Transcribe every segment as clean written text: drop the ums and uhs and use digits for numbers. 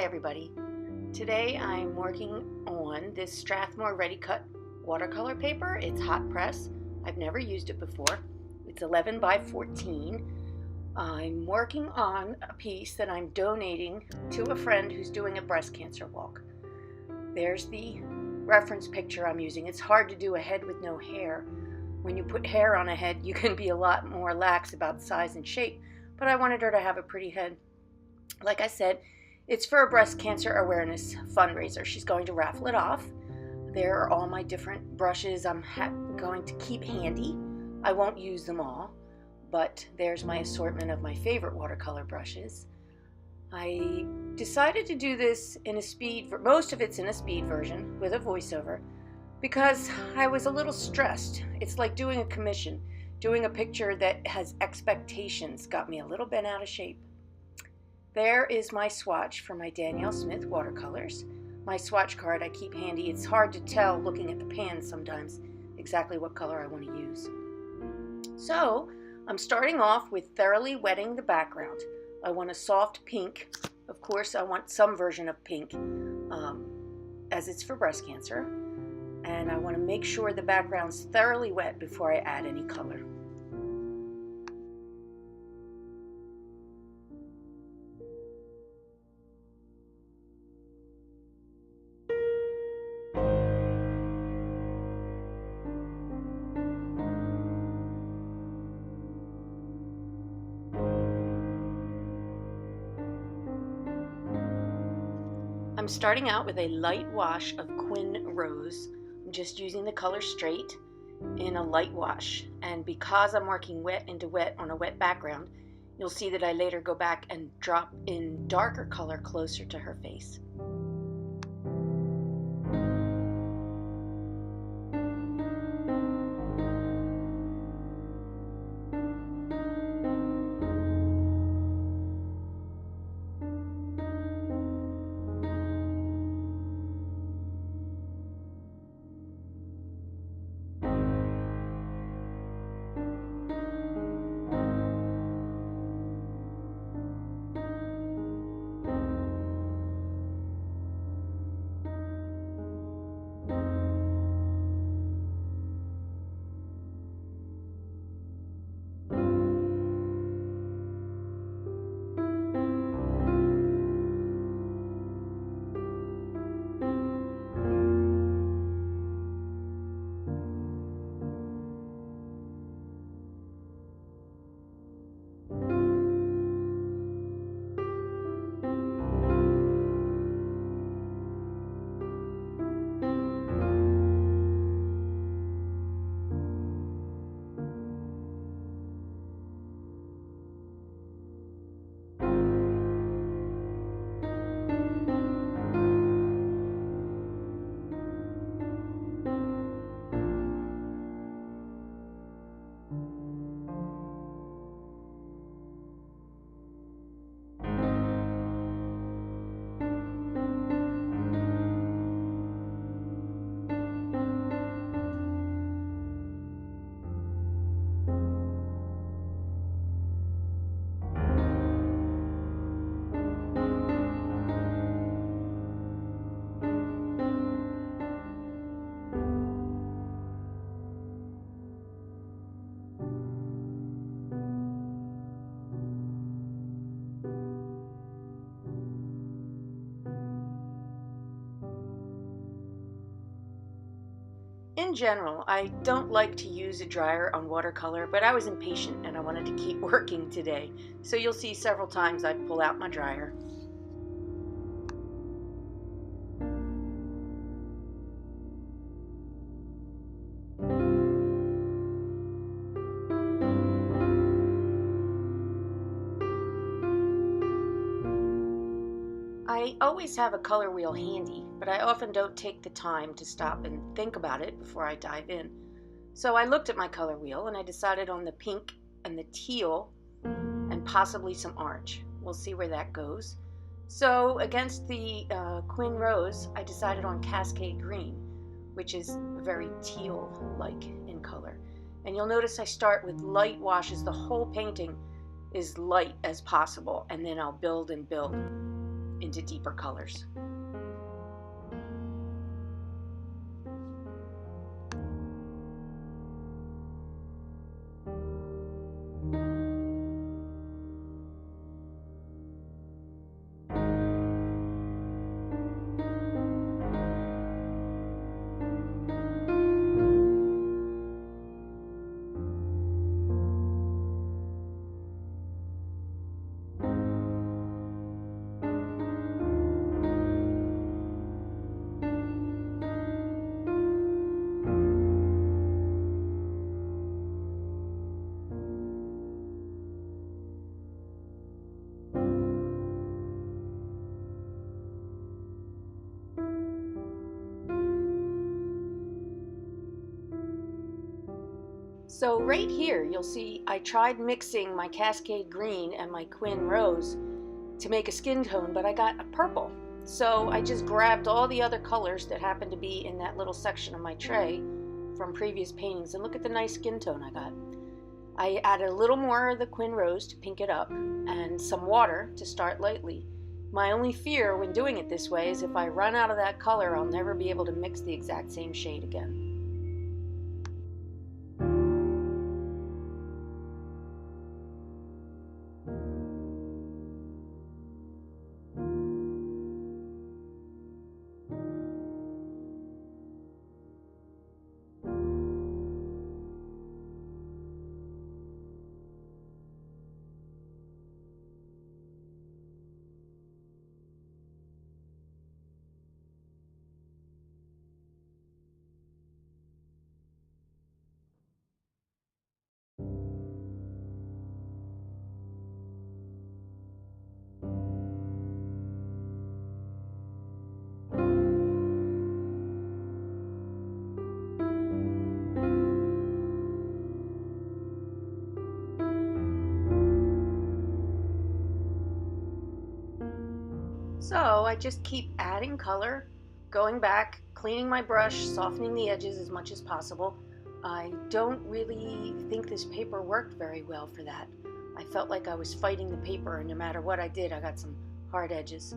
Hi everybody. Today I'm working on this Strathmore Ready Cut watercolor paper. It's hot press. I've never used it before. It's 11 by 14. I'm working on a piece that I'm donating to a friend who's doing a breast cancer walk. There's the reference picture I'm using. It's hard to do a head with no hair. When you put hair on a head, you can be a lot more lax about size and shape, but I wanted her to have a pretty head. Like I said, it's for a breast cancer awareness fundraiser. She's going to raffle it off. There are all my different brushes I'm going to keep handy. I won't use them all, but there's my assortment of my favorite watercolor brushes. I decided to do this in a speed, most of it's in a speed version with a voiceover, because I was a little stressed. It's like doing a commission. Doing a picture that has expectations got me a little bent out of shape. There is my swatch for my Danielle Smith watercolors. My swatch card I keep handy. It's hard to tell looking at the pan sometimes exactly what color I want to use. So I'm starting off with thoroughly wetting the background. I want a soft pink. Of course, I want some version of pink as it's for breast cancer. And I want to make sure the background's thoroughly wet before I add any color. I'm starting out with a light wash of Quin Rose. I'm just using the color straight in a light wash. And because I'm working wet into wet on a wet background, you'll see that I later go back and drop in darker color closer to her face. In general, I don't like to use a dryer on watercolor, but I was impatient and I wanted to keep working today. So you'll see several times I pull out my dryer. I always have a color wheel handy, but I often don't take the time to stop and think about it before I dive in. So I looked at my color wheel and I decided on the pink and the teal and possibly some orange. We'll see where that goes. So against the Quin Rose, I decided on Cascade Green, which is very teal-like in color. And you'll notice I start with light washes. The whole painting is light as possible, and then I'll build and build. into deeper colors. So right here, you'll see I tried mixing my Cascade Green and my Quin Rose to make a skin tone, but I got a purple. So I just grabbed all the other colors that happened to be in that little section of my tray from previous paintings, and look at the nice skin tone I got. I added a little more of the Quin Rose to pink it up, and some water to start lightly. My only fear when doing it this way is if I run out of that color, I'll never be able to mix the exact same shade again. So I just keep adding color, going back, cleaning my brush, softening the edges as much as possible. I don't really think this paper worked very well for that. I felt like I was fighting the paper, and no matter what I did, I got some hard edges.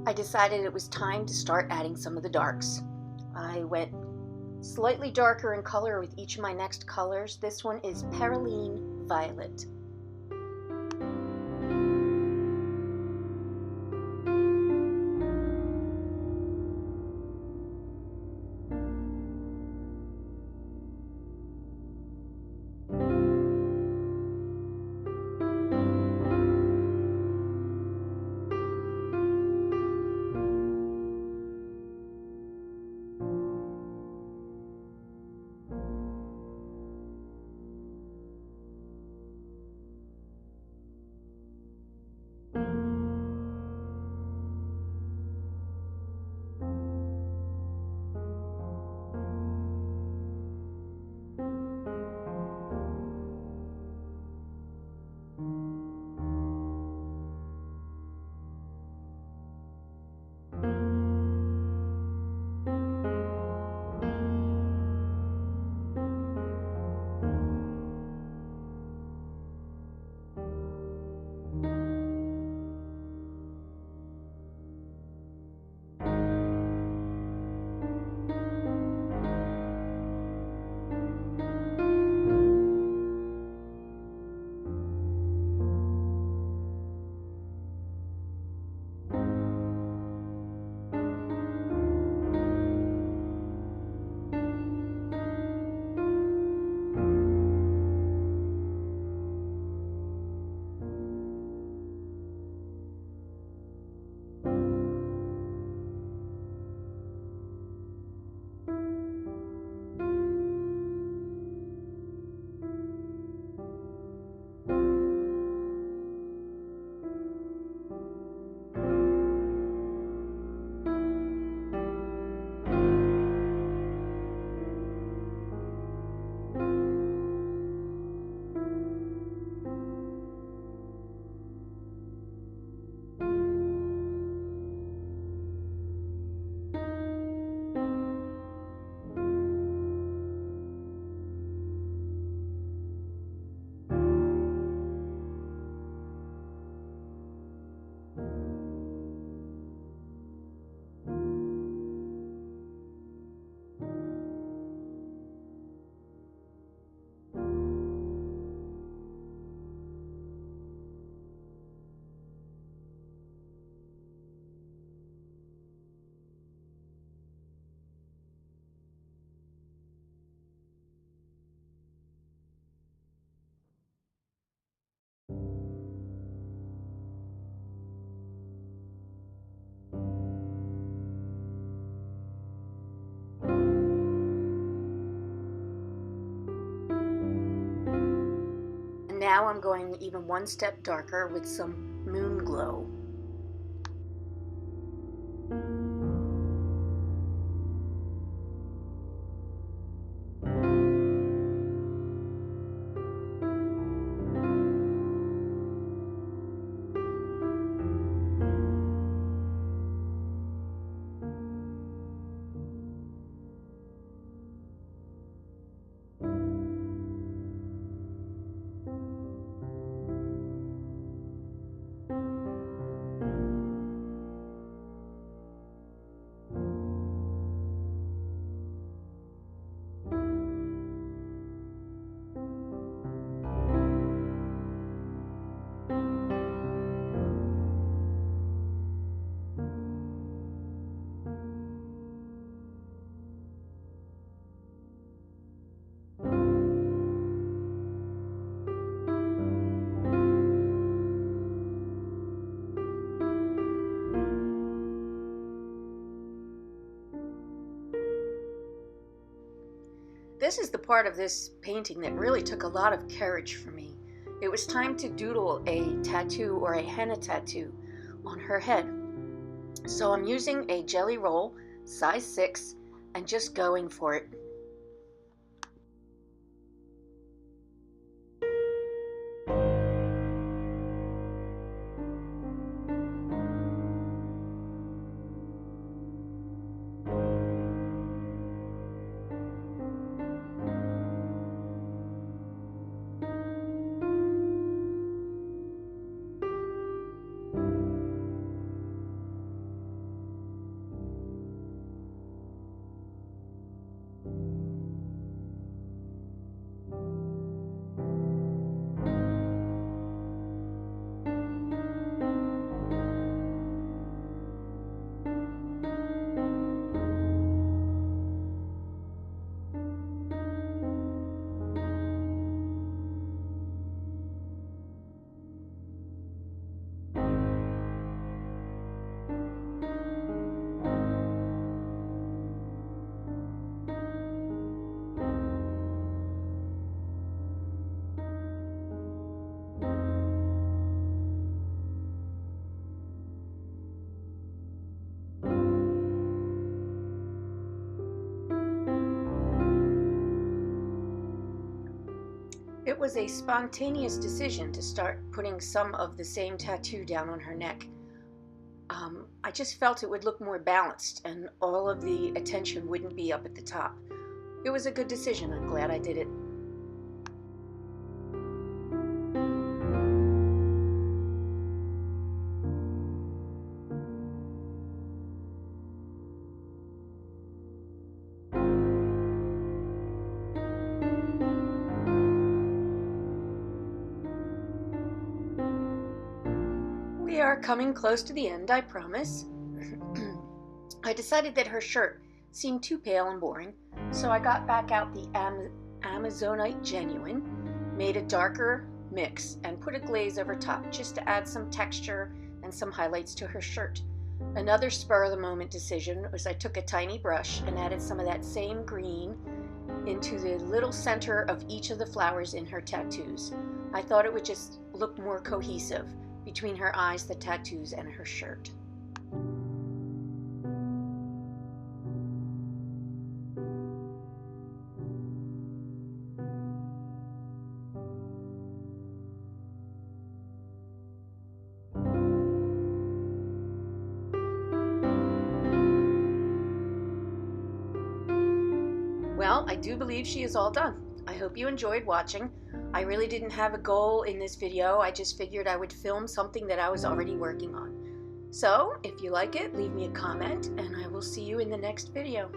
I decided it was time to start adding some of the darks. I went slightly darker in color with each of my next colors. This one is Perylene Violet. And now I'm going even one step darker with some Moon Glow. This is the part of this painting that really took a lot of courage for me. It was time to doodle a tattoo or a henna tattoo on her head. So I'm using a jelly roll, size 6, and just going for it. it was a spontaneous decision to start putting some of the same tattoo down on her neck. I just felt it would look more balanced and all of the attention wouldn't be up at the top. It was a good decision. I'm glad I did it. We are coming close to the end, I promise. I decided that her shirt seemed too pale and boring, so I got back out the Amazonite Genuine, made a darker mix, and put a glaze over top just to add some texture and some highlights to her shirt. Another spur-of-the-moment decision was I took a tiny brush and added some of that same green into the little center of each of the flowers in her tattoos. I thought it would just look more cohesive between her eyes, the tattoos, and her shirt. Well, I do believe she is all done. I hope you enjoyed watching. I really didn't have a goal in this video. I just figured I would film something that I was already working on. So, if you like it, leave me a comment, and I will see you in the next video.